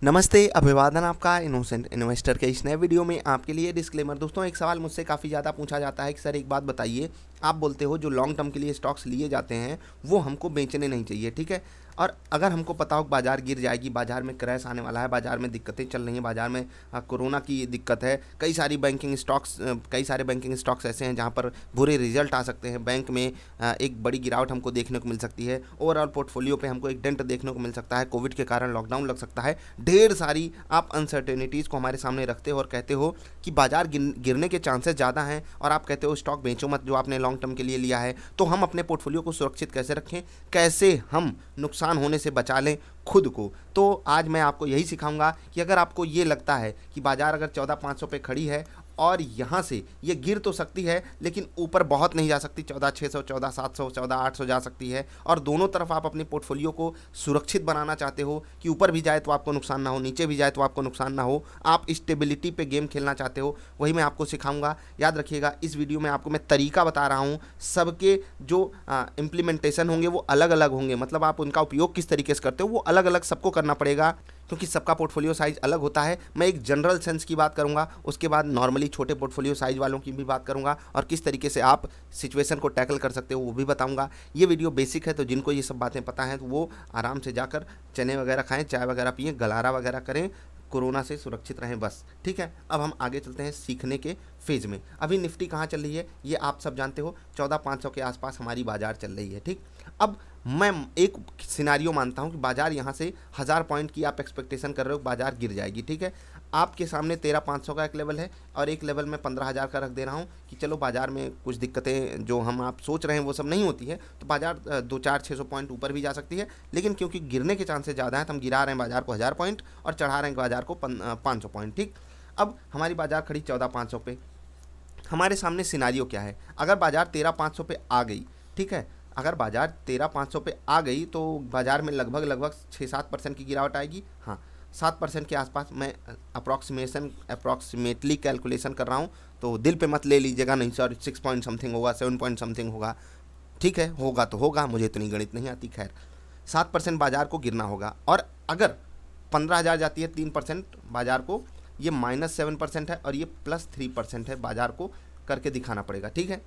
नमस्ते, अभिवादन आपका इनोसेंट इन्वेस्टर के इस नए वीडियो में आपके लिए डिस्क्लेमर। दोस्तों, एक सवाल मुझसे काफ़ी ज़्यादा पूछा जाता है कि सर एक बात बताइए, आप बोलते हो जो लॉन्ग टर्म के लिए स्टॉक्स लिए जाते हैं वो हमको बेचने नहीं चाहिए, ठीक है। और अगर हमको पता हो कि बाज़ार गिर जाएगी, बाज़ार में क्रैश आने वाला है, बाज़ार में दिक्कतें चल रही हैं, बाज़ार में कोरोना की दिक्कत है, कई सारे बैंकिंग स्टॉक्स ऐसे हैं जहाँ पर बुरे रिजल्ट आ सकते हैं, बैंक में एक बड़ी गिरावट हमको देखने को मिल सकती है, ओवरऑल पोर्टफोलियो पे हमको एक डेंट देखने को मिल सकता है, कोविड के कारण लॉकडाउन लग सकता है, ढेर सारी आप अनसर्टेनिटीज़ को हमारे सामने रखते हो और कहते हो कि बाजार गिरने के चांसेस ज़्यादा हैं और आप कहते हो स्टॉक बेचो मत जो आपने लॉन्ग टर्म के लिए लिया है। तो हम अपने पोर्टफोलियो को सुरक्षित कैसे रखें, कैसे हम नुकसान होने से बचा लें खुद को। तो आज मैं आपको यही सिखाऊंगा कि अगर आपको ये लगता है कि बाजार अगर 14,500 पे खड़ी है और यहाँ से ये गिर तो सकती है लेकिन ऊपर बहुत नहीं जा सकती, 14,600, 14,700, 14,800 जा सकती है, और दोनों तरफ आप अपने पोर्टफोलियो को सुरक्षित बनाना चाहते हो कि ऊपर भी जाए तो आपको नुकसान ना हो, नीचे भी जाए तो आपको नुकसान ना हो, आप स्टेबिलिटी पे गेम खेलना चाहते हो, वही मैं आपको सिखाऊंगा। याद रखिएगा, इस वीडियो में आपको मैं तरीका बता रहा हूँ, सबके जो इम्प्लीमेंटेशन होंगे वो अलग अलग होंगे, मतलब आप उनका उपयोग किस तरीके से करते हो वो अलग अलग सबको करना पड़ेगा क्योंकि सबका पोर्टफोलियो साइज़ अलग होता है। मैं एक जनरल सेंस की बात करूंगा, उसके बाद नॉर्मली छोटे पोर्टफोलियो साइज़ वालों की भी बात करूंगा और किस तरीके से आप सिचुएशन को टैकल कर सकते हो वो भी बताऊंगा। ये वीडियो बेसिक है, तो जिनको ये सब बातें पता हैं तो वो आराम से जाकर चने वगैरह खाएं, चाय वगैरह पिएं, गलारा वगैरह करें, कोरोना से सुरक्षित रहें बस, ठीक है। अब हम आगे चलते हैं सीखने के फेज़ में। अभी निफ्टी कहाँ चल रही है ये आप सब जानते हो, 14,500 के आसपास हमारी बाजार चल रही है, ठीक। अब मैं एक सिनारियो मानता हूँ कि बाजार यहाँ से 1000 पॉइंट की आप एक्सपेक्टेशन कर रहे हो, बाजार गिर जाएगी, ठीक है। आपके सामने 13,500 का एक लेवल है और एक लेवल में 15,000 का रख दे रहा हूँ कि चलो बाजार में कुछ दिक्कतें जो हम आप सोच रहे हैं वो सब नहीं होती है, तो बाजार 2-4-600 पॉइंट ऊपर भी जा सकती है, लेकिन क्योंकि गिरने के चांसेस ज़्यादा हैं तो हम गिरा रहे हैं बाजार को 1000 पॉइंट और चढ़ा रहे हैं बाजार को 500 पॉइंट, ठीक। अब हमारी बाजार खड़ी 14,500 पे, हमारे सामने सिनारियो क्या है, अगर बाजार 13,500 पे आ गई, ठीक है, अगर बाजार 13,500 पे आ गई तो बाजार में लगभग लगभग 6-7% की गिरावट आएगी, हाँ 7% के आसपास। मैं अप्रॉक्सीमेटली कैलकुलेशन कर रहा हूँ, तो दिल पे मत ले लीजिएगा, नहीं सर 6 पॉइंट समथिंग होगा, 7 पॉइंट समथिंग होगा, ठीक है, होगा तो होगा, मुझे इतनी गणित नहीं आती, खैर 7% बाजार को गिरना होगा। और अगर 15,000 जाती है 3% बाजार को, ये -7% है और ये +3% है, बाजार को करके दिखाना पड़ेगा, ठीक है।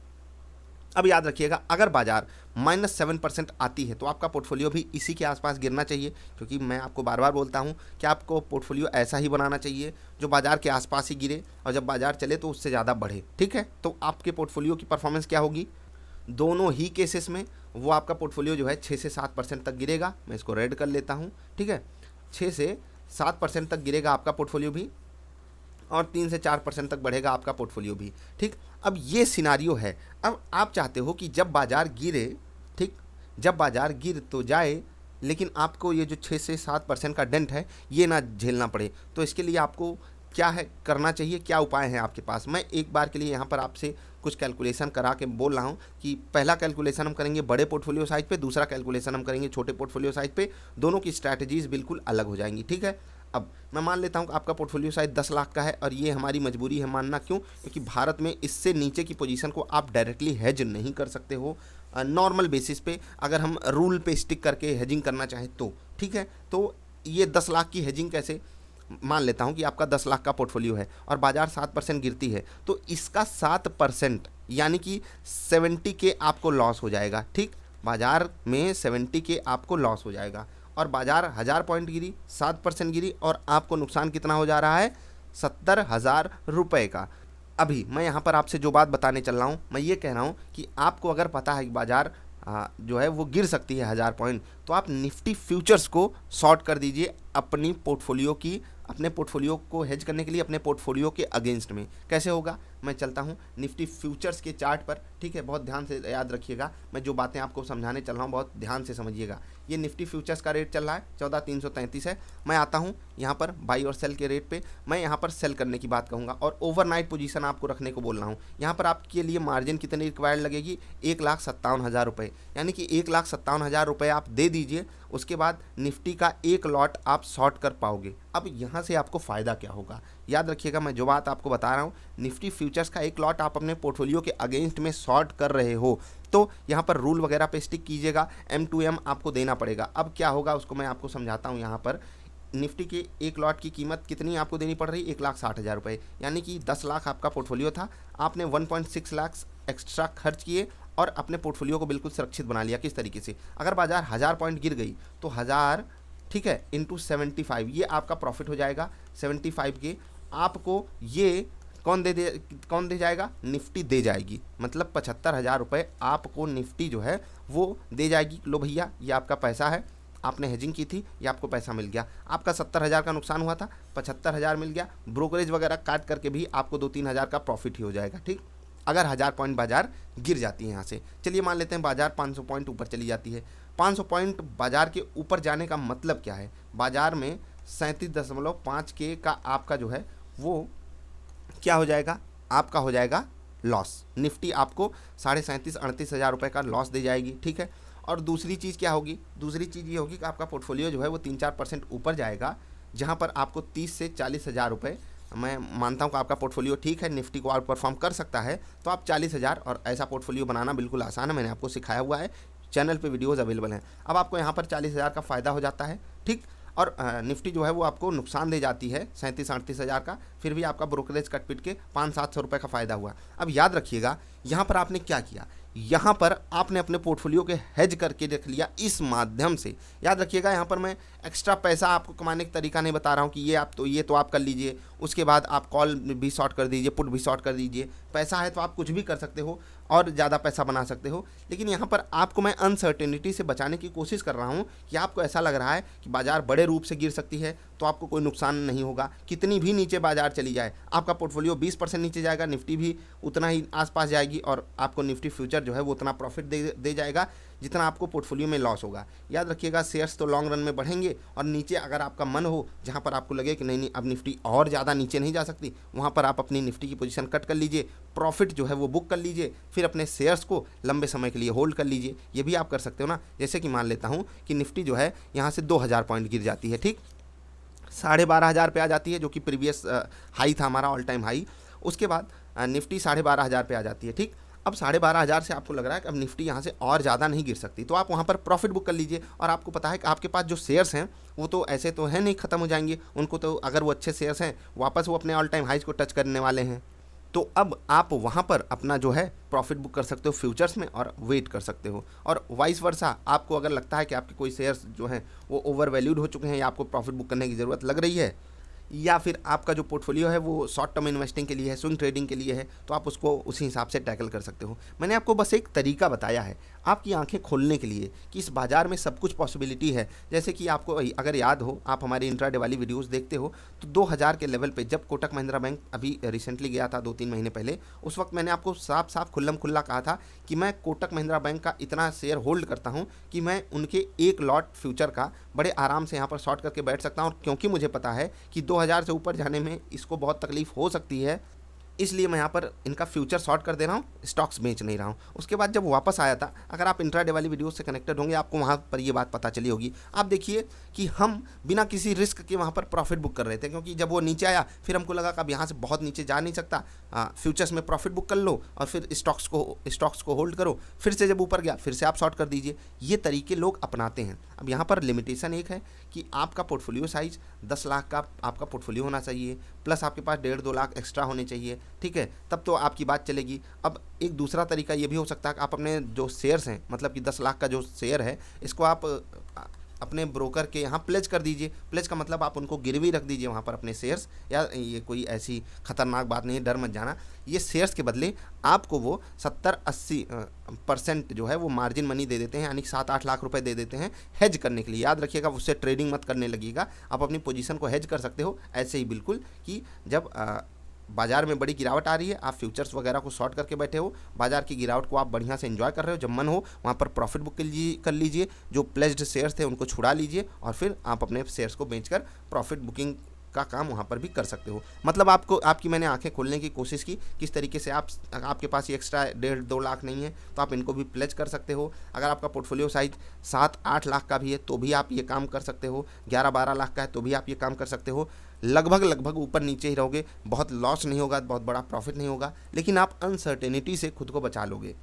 अब याद रखिएगा, अगर बाजार -7% आती है तो आपका पोर्टफोलियो भी इसी के आसपास गिरना चाहिए, क्योंकि मैं आपको बार बार बोलता हूँ कि आपको पोर्टफोलियो ऐसा ही बनाना चाहिए जो बाजार के आसपास ही गिरे और जब बाजार चले तो उससे ज़्यादा बढ़े, ठीक है। तो आपके पोर्टफोलियो की परफॉर्मेंस क्या होगी, दोनों ही केसेस में वो आपका पोर्टफोलियो जो है 6 से 7% तक गिरेगा। मैं इसको रेड कर लेता हूँ, ठीक है, 6 से 7% तक गिरेगा आपका पोर्टफोलियो भी और 3 से 4% तक बढ़ेगा आपका पोर्टफोलियो भी, ठीक। अब ये सिनारियो है। अब आप चाहते हो कि जब बाजार गिरे, ठीक, जब बाजार गिर तो जाए लेकिन आपको ये जो 6 से 7% का डेंट है ये ना झेलना पड़े, तो इसके लिए आपको क्या है करना चाहिए, क्या उपाय हैं आपके पास। मैं एक बार के लिए यहाँ पर आपसे कुछ कैलकुलेशन करा के बोल रहा हूँ कि पहला कैलकुलेशन हम करेंगे बड़े पोर्टफोलियो साइज पे, दूसरा कैलकुलेशन हम करेंगे छोटे पोर्टफोलियो साइज पे, दोनों की स्ट्रैटेजीज बिल्कुल अलग हो जाएंगी, ठीक है। अब मैं मान लेता हूँ कि आपका पोर्टफोलियो साइज 10 लाख का है और ये हमारी मजबूरी है मानना, क्यों, क्योंकि भारत में इससे नीचे की पोजीशन को आप डायरेक्टली हेज नहीं कर सकते हो नॉर्मल बेसिस पे, अगर हम रूल पे स्टिक करके हेजिंग करना चाहें तो, ठीक है। तो ये 10 लाख की हेजिंग कैसे, मान लेता हूँ कि आपका 10 लाख का पोर्टफोलियो है और बाजार 7% गिरती है तो इसका 7% यानी कि 70 के आपको लॉस हो जाएगा, ठीक। बाजार में 70 के आपको लॉस हो जाएगा और बाजार 1000 पॉइंट गिरी, 7% गिरी और आपको नुकसान कितना हो जा रहा है, 70,000 रुपये का। अभी मैं यहाँ पर आपसे जो बात बताने चल रहा हूँ, मैं ये कह रहा हूँ कि आपको अगर पता है कि बाजार जो है वो गिर सकती है 1000 पॉइंट, तो आप निफ्टी फ्यूचर्स को शॉर्ट कर दीजिए अपनी पोर्टफोलियो की, अपने पोर्टफोलियो को हेज करने के लिए अपने पोर्टफोलियो के अगेंस्ट में। कैसे होगा, मैं चलता हूँ निफ्टी फ्यूचर्स के चार्ट पर, ठीक है, बहुत ध्यान से याद रखिएगा, मैं जो बातें आपको समझाने चल रहा हूँ बहुत ध्यान से समझिएगा। ये निफ्टी फ्यूचर्स का रेट चल रहा है 14,333 है। मैं आता हूँ यहाँ पर बाई और सेल के रेट पे, मैं यहाँ पर सेल करने की बात कहूँगा और ओवरनाइट पोजीशन आपको रखने को बोल रहा हूँ। यहाँ पर आपके लिए मार्जिन कितनी रिक्वायर्ड लगेगी, 1,57,000 रुपये, यानी कि 1,57,000 रुपये आप दे दीजिए, उसके बाद निफ्टी का एक लॉट आप शॉर्ट कर पाओगे। अब यहाँ से आपको फ़ायदा क्या होगा, याद रखिएगा, मैं जो बात आपको बता रहा हूँ, निफ्टी फ्यूचर्स का एक लॉट आप अपने पोर्टफोलियो के अगेंस्ट में शॉर्ट कर रहे हो तो यहाँ पर रूल वगैरह पे स्टिक कीजिएगा, M2M आपको देना पड़ेगा। अब क्या होगा उसको मैं आपको समझाता हूँ यहाँ पर। निफ्टी के एक लॉट की कीमत कितनी आपको देनी पड़ रही है, 1,60,000 रुपये, यानी कि 10 लाख आपका पोर्टफोलियो था, आपने 1.6 लाख एक्स्ट्रा खर्च किए और अपने पोर्टफोलियो को बिल्कुल सुरक्षित बना लिया। किस तरीके से, अगर बाजार 1000 पॉइंट गिर गई तो 1000, ठीक है, इंटू 75, ये आपका प्रॉफिट हो जाएगा। 75 के आपको ये कौन दे जाएगा, निफ्टी दे जाएगी, मतलब 75,000 रुपये आपको निफ्टी जो है वो दे जाएगी। लो भैया, ये आपका पैसा है, आपने हेजिंग की थी, ये आपको पैसा मिल गया। आपका 70,000 का नुकसान हुआ था, 75,000 मिल गया। ब्रोकरेज वगैरह काट करके भी आपको 2-3 हज़ार का प्रॉफिट ही हो जाएगा, ठीक, अगर 1000 पॉइंट बाजार गिर जाती है यहाँ से। चलिए मान लेते हैं बाजार 500 पॉइंट ऊपर चली जाती है। 500 पॉइंट बाजार के ऊपर जाने का मतलब क्या है, बाजार में 37.5 के का आपका जो है वो क्या हो जाएगा, आपका हो जाएगा लॉस। निफ्टी आपको 37.5-38 हज़ार रुपये का लॉस दे जाएगी, ठीक है। और दूसरी चीज़ क्या होगी, दूसरी चीज़ ये होगी कि आपका पोर्टफोलियो जो है वो 3-4% ऊपर जाएगा, जहाँ पर आपको 30 से 40 हज़ार रुपये, मैं मानता हूँ कि आपका पोर्टफोलियो ठीक है, निफ्टी को आउट परफॉर्म कर सकता है, तो आप 40,000, और ऐसा पोर्टफोलियो बनाना बिल्कुल आसान है, मैंने आपको सिखाया हुआ है, चैनल पे वीडियोस अवेलेबल हैं। अब आपको यहाँ पर 40,000 का फ़ायदा हो जाता है, ठीक। और निफ्टी जो है वो आपको नुकसान दे जाती है 37-38 हज़ार का, फिर भी आपका ब्रोकरेज कट पिट के 500-700 रुपये का फ़ायदा हुआ। अब याद रखिएगा, यहाँ पर आपने क्या किया, यहाँ पर आपने अपने पोर्टफोलियो के हेज करके रख लिया इस माध्यम से। याद रखिएगा, यहाँ पर मैं एक्स्ट्रा पैसा आपको कमाने का तरीका नहीं बता रहा हूँ कि ये तो आप कर लीजिए, उसके बाद आप कॉल भी शॉर्ट कर दीजिए, पुट भी शॉर्ट कर दीजिए। पैसा है तो आप कुछ भी कर सकते हो और ज़्यादा पैसा बना सकते हो, लेकिन यहाँ पर आपको मैं अनसर्टेनिटी से बचाने की कोशिश कर रहा हूँ कि आपको ऐसा लग रहा है कि बाजार बड़े रूप से गिर सकती है, तो आपको कोई नुकसान नहीं होगा। कितनी भी नीचे बाजार चली जाए, आपका पोर्टफोलियो 20% नीचे जाएगा, निफ्टी भी उतना ही आसपास जाएगी, और आपको निफ्टी फ्यूचर जो है वो उतना प्रॉफिट दे जाएगा जितना आपको पोर्टफोलियो में लॉस होगा। याद रखिएगा, शेयर्स तो लॉन्ग रन में बढ़ेंगे, और नीचे अगर आपका मन हो, जहाँ पर आपको लगे कि नहीं अब निफ्टी और ज़्यादा नीचे नहीं जा सकती, वहाँ पर आप अपनी निफ्टी की पोजीशन कट कर लीजिए, प्रॉफिट जो है वो बुक कर लीजिए, फिर अपने शेयर्स को लंबे समय के लिए होल्ड कर लीजिए। ये भी आप कर सकते हो ना। जैसे कि मान लेता हूँ कि निफ्टी जो है यहाँ से 2000 पॉइंट गिर जाती है, ठीक, 12,500 पे आ जाती है, जो कि प्रीवियस हाई था हमारा, ऑल टाइम हाई। उसके बाद निफ्टी 12,500 पे आ जाती है, ठीक। अब 12,500 से आपको लग रहा है कि अब निफ्टी यहाँ से और ज़्यादा नहीं गिर सकती, तो आप वहाँ पर प्रॉफिट बुक कर लीजिए। और आपको पता है कि आपके पास जो शेयर्स हैं वो तो ऐसे तो है नहीं ख़त्म हो जाएंगे, उनको तो अगर वो अच्छे शेयर्स हैं वापस वो अपने ऑल टाइम हाइज को टच करने वाले हैं, तो अब आप वहाँ पर अपना जो है प्रॉफिट बुक कर सकते हो फ्यूचर्स में और वेट कर सकते हो। और वाइस वर्सा, आपको अगर लगता है कि आपके कोई शेयर्स जो हैं वो ओवर वैल्यूड हो चुके हैं या आपको प्रॉफिट बुक करने की ज़रूरत लग रही है, या फिर आपका जो पोर्टफोलियो है वो शॉर्ट टर्म इन्वेस्टिंग के लिए है, स्विंग ट्रेडिंग के लिए है, तो आप उसको उसी हिसाब से टैकल कर सकते हो। मैंने आपको बस एक तरीका बताया है आपकी आंखें खोलने के लिए कि इस बाज़ार में सब कुछ पॉसिबिलिटी है। जैसे कि आपको अगर याद हो, आप हमारे इंट्राडे वाली वीडियोस देखते हो, तो 2000 के लेवल पे जब कोटक महिंद्रा बैंक अभी रिसेंटली गया था 2-3 महीने पहले, उस वक्त मैंने आपको साफ साफ खुल्लम खुल्ला कहा था कि मैं कोटक महिंद्रा बैंक का इतना शेयर होल्ड करता हूँ कि मैं उनके एक लॉट फ्यूचर का बड़े आराम से यहाँ पर शॉर्ट करके बैठ सकता हूँ। क्योंकि मुझे पता है कि 2000 से ऊपर जाने में इसको बहुत तकलीफ हो सकती है, इसलिए मैं यहाँ पर इनका फ्यूचर शॉर्ट कर दे रहा हूँ, स्टॉक्स बेच नहीं रहा हूँ। उसके बाद जब वापस आया था, अगर आप इंट्राडे वाली वीडियो से कनेक्टेड होंगे आपको वहाँ पर ये बात पता चली होगी। आप देखिए कि हम बिना किसी रिस्क के वहाँ पर प्रॉफिट बुक कर रहे थे, क्योंकि जब वो नीचे आया फिर हमको लगा कि अब यहाँ से बहुत नीचे जा नहीं सकता, फ्यूचर्स में प्रॉफिट बुक कर लो और फिर स्टॉक्स को होल्ड करो, फिर से जब ऊपर गया फिर से आप शॉर्ट कर दीजिए। ये तरीके लोग अपनाते हैं। अब यहाँ पर लिमिटेशन एक है कि आपका पोर्टफोलियो साइज 10 लाख का आपका पोर्टफोलियो होना चाहिए, प्लस आपके पास 1.5-2 लाख एक्स्ट्रा होने चाहिए, ठीक है, तब तो आपकी बात चलेगी। अब एक दूसरा तरीका ये भी हो सकता है कि आप अपने जो शेयर्स हैं, मतलब कि 10 लाख का जो शेयर है, इसको आप अपने ब्रोकर के यहाँ प्लेज कर दीजिए। प्लेज का मतलब आप उनको गिरवी रख दीजिए वहाँ पर अपने शेयर्स, या ये कोई ऐसी खतरनाक बात नहीं है, डर मत जाना। ये शेयर्स के बदले आपको वो 70-80% जो है वो मार्जिन मनी दे देते हैं, यानी 7-8 लाख रुपए दे देते हैं हेज करने के लिए। याद रखिएगा, उससे ट्रेडिंग मत करने लगिएगा, आप अपनी पोजीशन को हेज कर सकते हो ऐसे ही बिल्कुल, कि जब बाजार में बड़ी गिरावट आ रही है, आप फ्यूचर्स वगैरह को शॉर्ट करके बैठे हो, बाजार की गिरावट को आप बढ़िया से एंजॉय कर रहे हो, जब मन हो वहाँ पर प्रॉफिट बुक कर लीजिए, जो प्लेज्ड शेयर्स थे उनको छुड़ा लीजिए, और फिर आप अपने शेयर्स को बेचकर प्रॉफिट बुकिंग का काम वहाँ पर भी कर सकते हो। मतलब आपकी मैंने आंखें खोलने की कोशिश की, किस तरीके से आपके पास ये एक्स्ट्रा 1.5-2 लाख नहीं है तो आप इनको भी प्लेज कर सकते हो। अगर आपका पोर्टफोलियो साइज 7-8 लाख का भी है तो भी आप ये काम कर सकते हो, 11-12 लाख का है तो भी आप ये काम कर सकते हो। लगभग ऊपर नीचे ही रहोगे, बहुत लॉस नहीं होगा, बहुत बड़ा प्रॉफिट नहीं होगा, लेकिन आप अनसर्टेनिटी से खुद को बचा लोगे।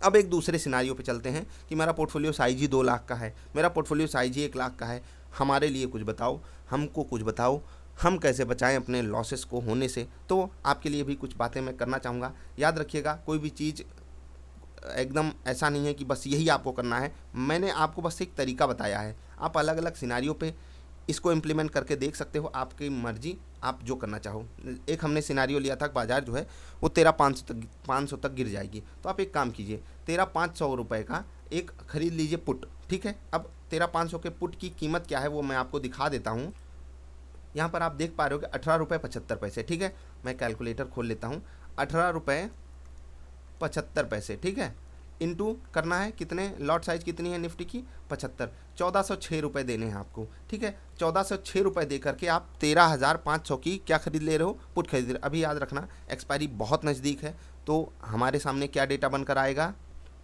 अब एक दूसरे सिनारियो पे चलते हैं कि मेरा पोर्टफोलियो साइज ही 2 लाख का है, मेरा पोर्टफोलियो साइज ही 1 लाख का है, हमारे लिए कुछ बताओ, हमको कुछ बताओ, हम कैसे बचाएं अपने लॉसेस को होने से। तो आपके लिए भी कुछ बातें मैं करना चाहूँगा। याद रखिएगा, कोई भी चीज़ एकदम ऐसा नहीं है कि बस यही आपको करना है। मैंने आपको बस एक तरीका बताया है, आप अलग अलग सिनारियों पे इसको इम्प्लीमेंट करके देख सकते हो, आपकी मर्जी, आप जो करना चाहो। एक हमने सिनारियो लिया था, बाजार जो है वो 13,500 तक गिर जाएगी। तो आप एक काम कीजिए, 13,500 रुपये का एक खरीद लीजिए पुट, ठीक है। अब 13,500 के पुट की कीमत क्या है वो मैं आपको दिखा देता हूँ। यहाँ पर आप देख पा रहे हो कि 18 रुपये 75 पैसे, ठीक है। मैं कैलकुलेटर खोल लेता हूँ। 18 रुपये 75 पैसे, ठीक है, इनटू करना है कितने, लॉट साइज कितनी है निफ्टी की, 75, 1406 रुपये देने हैं आपको, ठीक है। 1406 रुपये दे करके आप 13,500 की क्या खरीद ले रहे हो, पुट खरीद रहे हो। अभी याद रखना एक्सपायरी बहुत नज़दीक है, तो हमारे सामने क्या डेटा बनकर आएगा,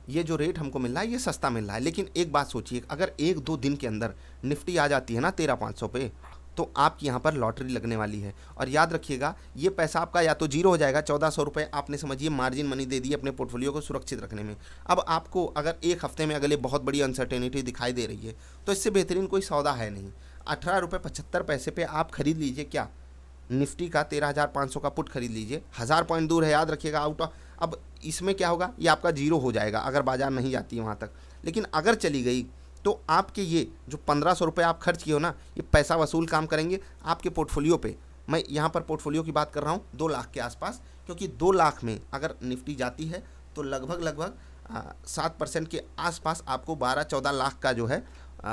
ये जो रेट हमको मिल रहा है ये सस्ता मिल रहा है। लेकिन एक बात सोचिए, अगर 1-2 दिन के अंदर निफ्टी आ जाती है ना 13,500 पे, तो आपकी यहाँ पर लॉटरी लगने वाली है। और याद रखिएगा, ये पैसा आपका या तो जीरो हो जाएगा, 1400 रुपये आपने समझिए मार्जिन मनी दे दी अपने पोर्टफोलियो को सुरक्षित रखने में। अब आपको अगर एक हफ्ते में अगले बहुत बड़ी अनसर्टेनिटी दिखाई दे रही है, तो इससे बेहतरीन कोई सौदा है नहीं। 18 रुपये 75 पैसे पे आप खरीद लीजिए क्या, निफ्टी का 13,500 का पुट खरीद लीजिए। 1000 पॉइंट दूर है, याद रखिएगा, आउट ऑफ। अब इसमें क्या होगा, ये आपका जीरो हो जाएगा अगर बाजार नहीं जाती है वहाँ तक। लेकिन अगर चली गई तो आपके ये जो 1500 रुपये आप खर्च किए हो ना, ये पैसा वसूल काम करेंगे आपके पोर्टफोलियो पे। मैं यहाँ पर पोर्टफोलियो की बात कर रहा हूँ 2 लाख के आसपास, क्योंकि 2 लाख में अगर निफ्टी जाती है तो लगभग 7% के आसपास आपको 12-14 लाख का जो है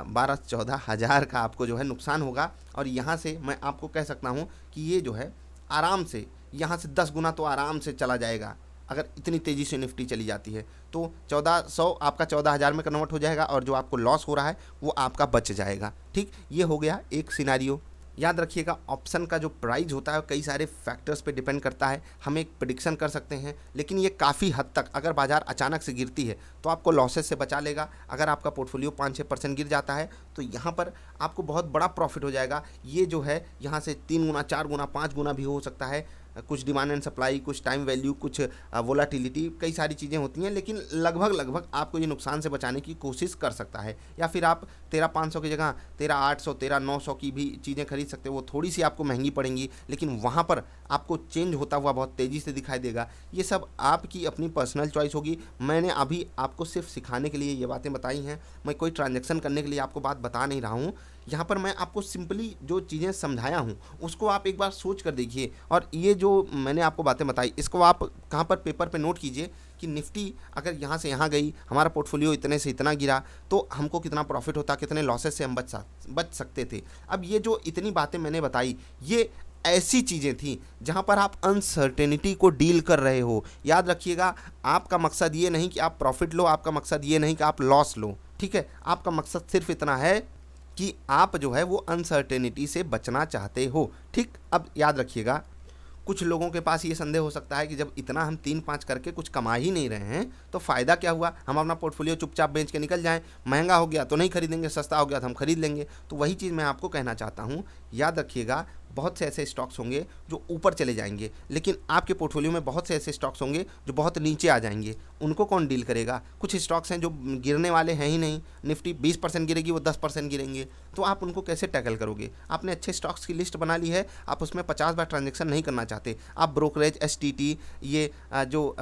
12-14 हज़ार का आपको जो है नुकसान होगा। और यहाँ से मैं आपको कह सकता हूँ कि ये जो है आराम से यहाँ से 10 गुना तो आराम से चला जाएगा। अगर इतनी तेज़ी से निफ्टी चली जाती है तो 1400 आपका 14,000 में कन्वर्ट हो जाएगा, और जो आपको लॉस हो रहा है वो आपका बच जाएगा, ठीक। ये हो गया एक सिनारियो। याद रखिएगा, ऑप्शन का जो प्राइस होता है कई सारे फैक्टर्स पे डिपेंड करता है। हम एक प्रेडिक्शन कर सकते हैं, लेकिन ये काफ़ी हद तक अगर बाजार अचानक से गिरती है तो आपको लॉसेस से बचा लेगा। अगर आपका पोर्टफोलियो 5-6% गिर जाता है तो यहाँ पर आपको बहुत बड़ा प्रॉफिट हो जाएगा। ये जो है यहाँ से 3 गुना, 4 गुना, 5 गुना भी हो सकता है। कुछ डिमांड एंड सप्लाई, कुछ टाइम वैल्यू, कुछ वोलाटिलिटी, कई सारी चीज़ें होती हैं। लेकिन लगभग आपको ये नुकसान से बचाने की कोशिश कर सकता है। या फिर आप 13,500 की जगह 13,800, 13,900 की भी चीज़ें खरीद सकते हो। वो थोड़ी सी आपको महंगी पड़ेंगी, लेकिन वहाँ पर आपको चेंज होता हुआ बहुत तेज़ी से दिखाई देगा। ये सब आपकी अपनी पर्सनल चॉइस होगी। मैंने अभी आपको सिर्फ सिखाने के लिए ये बातें बताई हैं, मैं कोई ट्रांजैक्शन करने के लिए आपको बात बता नहीं रहा हूँ। यहाँ पर मैं आपको सिंपली जो चीज़ें समझाया हूँ उसको आप एक बार सोच कर देखिए, और ये जो मैंने आपको बातें बताई इसको आप कहाँ पर पेपर पे नोट कीजिए कि निफ्टी अगर यहाँ से यहाँ गई, हमारा पोर्टफोलियो इतने से इतना गिरा तो हमको कितना प्रॉफिट होता, कितने लॉसेस से हम बच सकते थे। अब ये जो इतनी बातें मैंने बताई, ये ऐसी चीज़ें थी जहाँ पर आप अनसर्टेनिटी को डील कर रहे हो। याद रखिएगा, आपका मकसद ये नहीं कि आप प्रॉफिट लो, आपका मकसद ये नहीं कि आप लॉस लो, ठीक है। आपका मकसद सिर्फ इतना है कि आप जो है वो अनसर्टेनिटी से बचना चाहते हो, ठीक। अब याद रखिएगा, कुछ लोगों के पास ये संदेह हो सकता है कि जब इतना हम 3-5 करके कुछ कमा ही नहीं रहे हैं तो फ़ायदा क्या हुआ, हम अपना पोर्टफोलियो चुपचाप बेच के निकल जाएं, महंगा हो गया तो नहीं खरीदेंगे, सस्ता हो गया तो हम खरीद लेंगे। तो वही चीज़ मैं आपको कहना चाहता हूँ। याद रखिएगा, बहुत से ऐसे स्टॉक्स होंगे जो ऊपर चले जाएंगे, लेकिन आपके पोर्टफोलियो में बहुत से ऐसे स्टॉक्स होंगे जो बहुत नीचे आ जाएंगे। उनको कौन डील करेगा। कुछ स्टॉक्स हैं जो गिरने वाले हैं ही नहीं, निफ्टी 20% गिरेगी, वो 10% गिरेंगे, तो आप उनको कैसे टैकल करोगे। आपने अच्छे स्टॉक्स की लिस्ट बना ली है, आप उसमें 50 बार ट्रांजेक्शन नहीं करना चाहते, आप ब्रोकरेज, STT, ये जो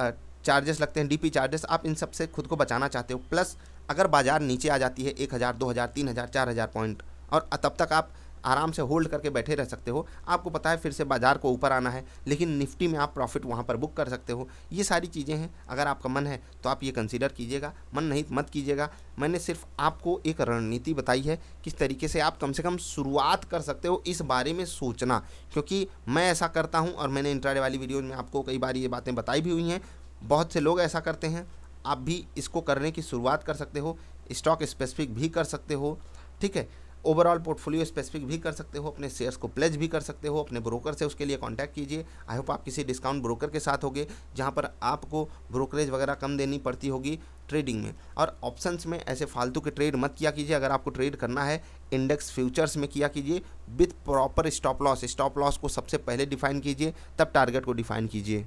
चार्जेस लगते हैं, DP चार्जेस, आप इन सब से खुद को बचाना चाहते हो। प्लस अगर बाजार नीचे आ जाती है 1000, 2000, 3000, 4000 पॉइंट, और तब तक आप आराम से होल्ड करके बैठे रह सकते हो। आपको पता है फिर से बाजार को ऊपर आना है, लेकिन निफ्टी में आप प्रॉफिट वहाँ पर बुक कर सकते हो। ये सारी चीज़ें हैं, अगर आपका मन है तो आप ये कंसीडर कीजिएगा, मन नहीं मत कीजिएगा। मैंने सिर्फ आपको एक रणनीति बताई है किस तरीके से आप कम से कम शुरुआत कर सकते हो इस बारे में सोचना, क्योंकि मैं ऐसा करता हूँ और मैंने इंट्राडे वाली वीडियो में आपको कई बार ये बातें बताई भी हुई हैं। बहुत से लोग ऐसा करते हैं, आप भी इसको करने की शुरुआत कर सकते हो। स्टॉक स्पेसिफिक भी कर सकते हो, ठीक है। ओवरऑल पोर्टफोलियो स्पेसिफिक भी कर सकते हो, अपने शेयर्स को प्लेज भी कर सकते हो, अपने ब्रोकर से उसके लिए कांटेक्ट कीजिए। आई होप आप किसी डिस्काउंट ब्रोकर के साथ होगे जहां पर आपको ब्रोकरेज वगैरह कम देनी पड़ती होगी ट्रेडिंग में। और ऑप्शंस में ऐसे फालतू के ट्रेड मत किया कीजिए। अगर आपको ट्रेड करना है इंडेक्स फ्यूचर्स में किया कीजिए with proper stop loss. Stop loss को सबसे पहले डिफाइन कीजिए, तब टारगेट को डिफाइन कीजिए।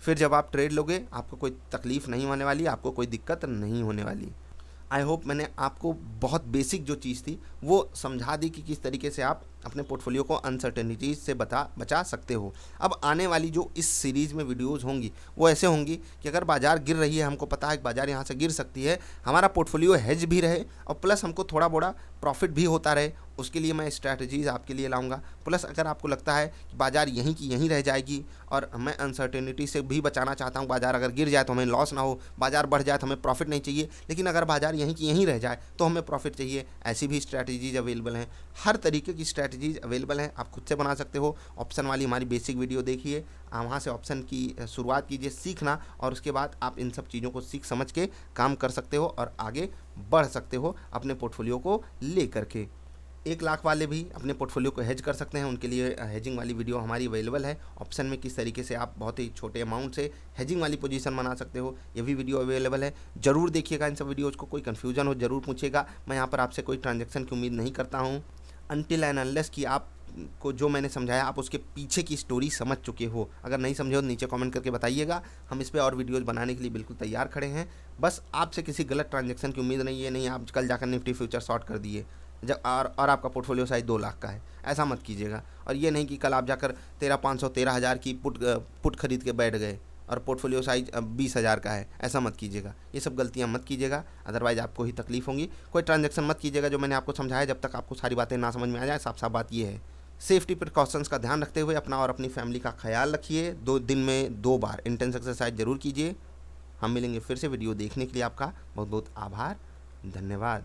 फिर जब आप ट्रेड लोगे आपको कोई तकलीफ़ नहीं होने वाली, आपको कोई दिक्कत नहीं होने वाली। आई होप मैंने आपको बहुत बेसिक जो चीज़ थी वो समझा दी कि किस तरीके से आप अपने पोर्टफोलियो को अनसर्टेनिटीज़ से बचा सकते हो। अब आने वाली जो इस सीरीज़ में वीडियोज़ होंगी वो ऐसे होंगी कि अगर बाज़ार गिर रही है, हमको पता है कि बाज़ार यहाँ से गिर सकती है, हमारा पोर्टफोलियो हेज भी रहे और प्लस हमको थोड़ा बड़ा प्रॉफिट भी होता रहे, उसके लिए मैं स्ट्रैटेजीज़ आपके लिए लाऊंगा। प्लस अगर आपको लगता है कि बाज़ार यहीं की यहीं रह जाएगी और मैं अनसर्टेनिटी से भी बचाना चाहता हूँ, बाज़ार अगर गिर जाए तो हमें लॉस ना हो, बाज़ार बढ़ जाए तो हमें प्रॉफिट नहीं चाहिए, लेकिन अगर बाज़ार यहीं की यहीं रह जाए तो हमें प्रॉफिट चाहिए, ऐसी भी स्ट्रैटेजीज़ अवेलेबल हैं। हर तरीके की स्ट्रैटेजीज़ अवेलेबल हैं, आप खुद से बना सकते हो। ऑप्शन वाली हमारी बेसिक वीडियो देखिए, वहाँ से ऑप्शन की शुरुआत कीजिए सीखना, और उसके बाद आप इन सब चीज़ों को सीख समझ के काम कर सकते हो और आगे बढ़ सकते हो अपने पोर्टफोलियो को ले करके। 1 लाख वाले भी अपने पोर्टफोलियो को हेज कर सकते हैं, उनके लिए हेजिंग वाली वीडियो हमारी अवेलेबल है। ऑप्शन में किस तरीके से आप बहुत ही छोटे अमाउंट से हेजिंग वाली पोजीशन बना सकते हो, ये भी वीडियो अवेलेबल है। जरूर देखिएगा इन सब वीडियोज़ को, कोई कन्फ्यूजन हो जरूर पूछिएगा। मैं यहाँ पर आपसे कोई ट्रांजेक्शन की उम्मीद नहीं करता हूँ अनटिल एंड अनलेस कि आप को जो मैंने समझाया आप उसके पीछे की स्टोरी समझ चुके हो। अगर नहीं समझे हो तो नीचे कमेंट करके बताइएगा, हम इस पर और वीडियोज़ बनाने के लिए बिल्कुल तैयार खड़े हैं। बस आपसे किसी गलत ट्रांजेक्शन की उम्मीद नहीं है, नहीं आप कल जाकर निफ्टी फ्यूचर शॉर्ट कर दिए जब और आपका पोर्टफोलियो साइज 2 लाख का है, ऐसा मत कीजिएगा। और ये नहीं कि कल आप जाकर 13,500 13,000 की पुट खरीद के बैठ गए और पोर्टफोलियो साइज 20,000 का है, ऐसा मत कीजिएगा। ये सब गलतियाँ मत कीजिएगा, अदरवाइज आपको ही तकलीफ होंगी। कोई ट्रांजैक्शन मत कीजिएगा जो मैंने आपको समझाया, जब तक आपको सारी बातें ना समझ में आ जाए। साफ साफ बात ये है, सेफ्टी प्रिकॉशंस का ध्यान रखते हुए अपना और अपनी फैमिली का ख्याल रखिए। 2 दिन में 2 बार इंटेंस एक्सरसाइज जरूर कीजिए। हम मिलेंगे फिर से। वीडियो देखने के लिए आपका बहुत बहुत आभार, धन्यवाद।